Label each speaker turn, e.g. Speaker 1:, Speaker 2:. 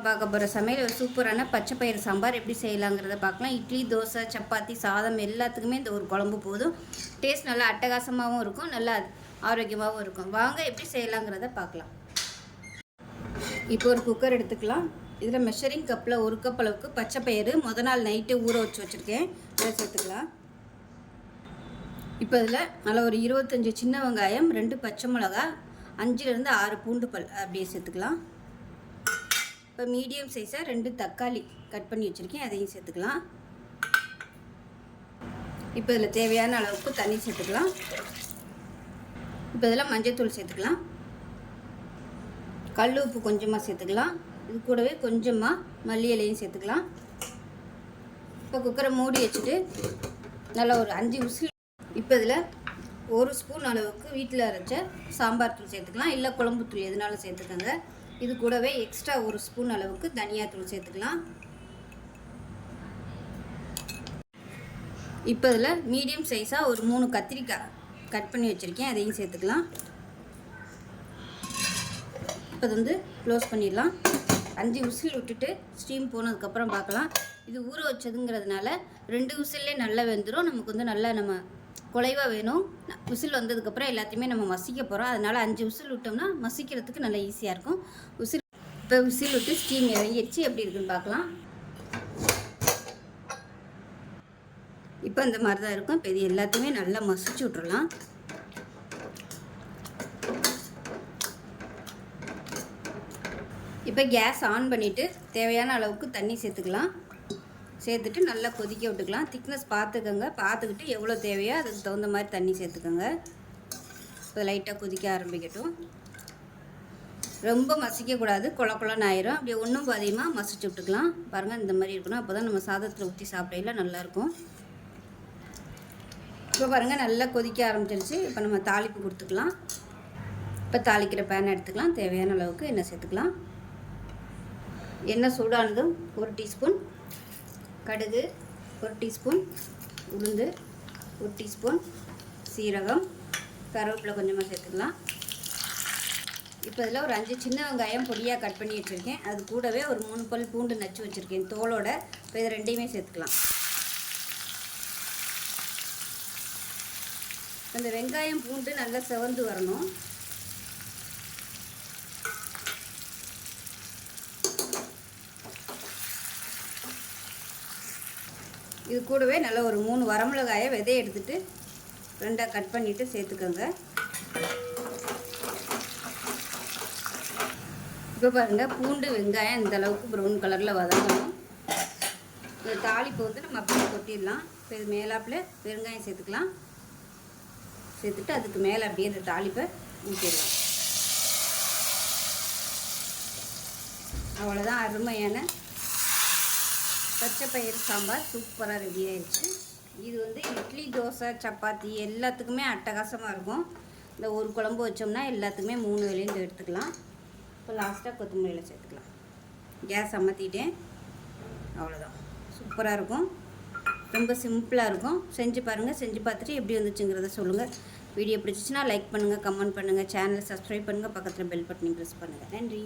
Speaker 1: பார்க்க போகிற சமையல் ஒரு சூப்பரான பச்சை பயிறு சாம்பார் எப்படி செய்யலாங்கிறத பார்க்கலாம். இட்லி, தோசை, சப்பாத்தி, சாதம் எல்லாத்துக்குமே இந்த ஒரு குழம்பு போதும். டேஸ்ட் நல்லா அட்டகாசமாகவும் இருக்கும், நல்லா ஆரோக்கியமாகவும் இருக்கும். வாங்க எப்படி செய்யலாங்கிறத பார்க்கலாம். இப்போ ஒரு குக்கர் எடுத்துக்கலாம். இதில் மெஷரிங் கப்பில் 1 கப் அளவுக்கு பச்சை பயிறு நாள் நைட்டு ஊற வச்சுருக்கேன். இதை சேர்த்துக்கலாம். இப்போ இதில் நல்லா ஒரு 25 சின்ன வெங்காயம், 2 பச்சை மிளகா, 5லேருந்து 6 பூண்டு பல் அப்படியே சேர்த்துக்கலாம். இப்போ மீடியம் சைஸாக 2 தக்காளி கட் பண்ணி வச்சுருக்கேன், அதையும் சேர்த்துக்கலாம். இப்போ இதில் தேவையான அளவுக்கு தண்ணி சேர்த்துக்கலாம். இப்போ இதில் மஞ்சள்தூள் சேர்த்துக்கலாம். கல் உப்பு கொஞ்சமாக சேர்த்துக்கலாம். இது கூடவே கொஞ்சமாக மல்லி இலையும் சேர்த்துக்கலாம். இப்போ குக்கரை மூடி வச்சுட்டு நல்லா ஒரு 5 விசில். இப்போ இதில் 1 ஸ்பூன் அளவுக்கு வீட்டில் அரைச்ச சாம்பார் தூள் சேர்த்துக்கலாம், இல்லை குழம்புத்தூள் எதுனாலும் சேர்த்துக்கோங்க. இது கூடவே எக்ஸ்ட்ரா 1 ஸ்பூன் அளவுக்கு தனியாத்தூள் சேர்த்துக்கலாம். இப்போ இதில் மீடியம் சைஸாக ஒரு 3 கத்திரிக்காய் கட் பண்ணி வச்சுருக்கேன், அதையும் சேர்த்துக்கலாம். இப்போ இது க்ளோஸ் பண்ணிடலாம். 5 விசில் விட்டுட்டு ஸ்டீம் போனதுக்கப்புறம் பார்க்கலாம். இது ஊற வச்சதுங்கிறதுனால 2 விசில்லே நல்லா வெந்துடும். நமக்கு நல்லா நம்ம குலைவாக வேணும். விசில் வந்ததுக்கப்புறம் எல்லாத்தையுமே நம்ம மசிக்க போகிறோம். அதனால் 5 விசில் விட்டோம்னா மசிக்கிறதுக்கு நல்லா ஈஸியாக இருக்கும். இப்போ விசில் விட்டு ஸ்டீம் இறங்கிடுச்சு. எப்படி இருக்குன்னு பார்க்கலாம். இப்போ இந்த மாதிரி தான் இருக்கும். இப்போ இது எல்லாத்தையுமே நல்லா மசிச்சு விட்றலாம். இப்போ கேஸ் ஆன் பண்ணிவிட்டு தேவையான அளவுக்கு தண்ணி சேர்த்துக்கலாம். சேர்த்துட்டு நல்லா கொதிக்க விட்டுக்கலாம். திக்னஸ் பார்த்துக்கோங்க, பார்த்துக்கிட்டு எவ்வளோ தேவையோ அதுக்கு தகுந்த மாதிரி தண்ணி சேர்த்துக்கோங்க. இப்போ லைட்டாக கொதிக்க ஆரம்பிக்கட்டும். ரொம்ப மசிக்கக்கூடாது, குழன்னு ஆயிரும். அப்படியே ஒன்றும் அதிகமாக மசிச்சு விட்டுக்கலாம். பாருங்கள், இந்த மாதிரி இருக்கணும். அப்போ தான் நம்ம சாதத்தில் ஊற்றி சாப்பிடையில நல்லாயிருக்கும். இப்போ பாருங்கள், நல்லா கொதிக்க ஆரம்பிச்சிருச்சு. இப்போ நம்ம தாளிப்பு கொடுத்துக்கலாம். இப்போ தாளிக்கிற பேன் எடுத்துக்கலாம். தேவையான அளவுக்கு எண்ணெய் சேர்த்துக்கலாம். எண்ணெய் சூடானதும் 1 டீஸ்பூன் கடுகு, 1 டீஸ்பூன் உளுந்து, 1 டீஸ்பூன் சீரகம், கருவேப்பிலை கொஞ்சமாக சேர்த்துக்கலாம். இப்போ இதில் ஒரு 5 சின்ன வெங்காயம் பொடியாக கட் பண்ணி வச்சுருக்கேன். அது கூடவே ஒரு 3 பல் பூண்டு நச்சு வச்சுருக்கேன் தோலோட. இப்போ இது ரெண்டையுமே சேர்த்துக்கலாம். இந்த வெங்காயம் பூண்டு நல்லா செவந்து வரணும். இது கூடவே நல்லா ஒரு 3 வரமிளகாயை விதையை எடுத்துகிட்டு 2ஆக கட் பண்ணிவிட்டு சேர்த்துக்கோங்க. இப்போ பாருங்கள், பூண்டு வெங்காயம் இந்த அளவுக்கு ப்ரௌன் கலரில் வதங்கணும். இந்த தாளிப்பு நம்ம அப்படியே கொட்டிடலாம். இப்போ இது மேலாப்பில் வெங்காயம் சேர்த்துக்கலாம். சேர்த்துட்டு அதுக்கு மேலே அப்படியே இந்த தாளிப்பை ஊற்றிடலாம். அவ்வளோதான், அருமையான பச்சை பயிறு சாம்பார் சூப்பராக ரெடி ஆயிடுச்சு. இது இட்லி, தோசை, சப்பாத்தி எல்லாத்துக்குமே அட்டகாசமாக இருக்கும். இந்த ஒரு குழம்பு வச்சோம்னா எல்லாத்துக்குமே 3 வேளையும் எடுத்துக்கலாம். இப்போ லாஸ்ட்டாக கொத்தமல்லியில் சேர்த்துக்கலாம். கேஸ் அமர்த்திட்டேன். அவ்வளோதான், சூப்பராக இருக்கும். ரொம்ப சிம்பிளாக இருக்கும். செஞ்சு பாருங்கள். செஞ்சு பார்த்துட்டு எப்படி வந்துச்சுங்கிறத சொல்லுங்கள். வீடியோ பிடிச்சிச்சின்னா லைக் பண்ணுங்கள், கமெண்ட் பண்ணுங்கள், சேனலை சப்ஸ்கிரைப் பண்ணுங்கள், பக்கத்தில் பெல் பட்டனையும் ப்ரெஸ் பண்ணுங்கள். நன்றி.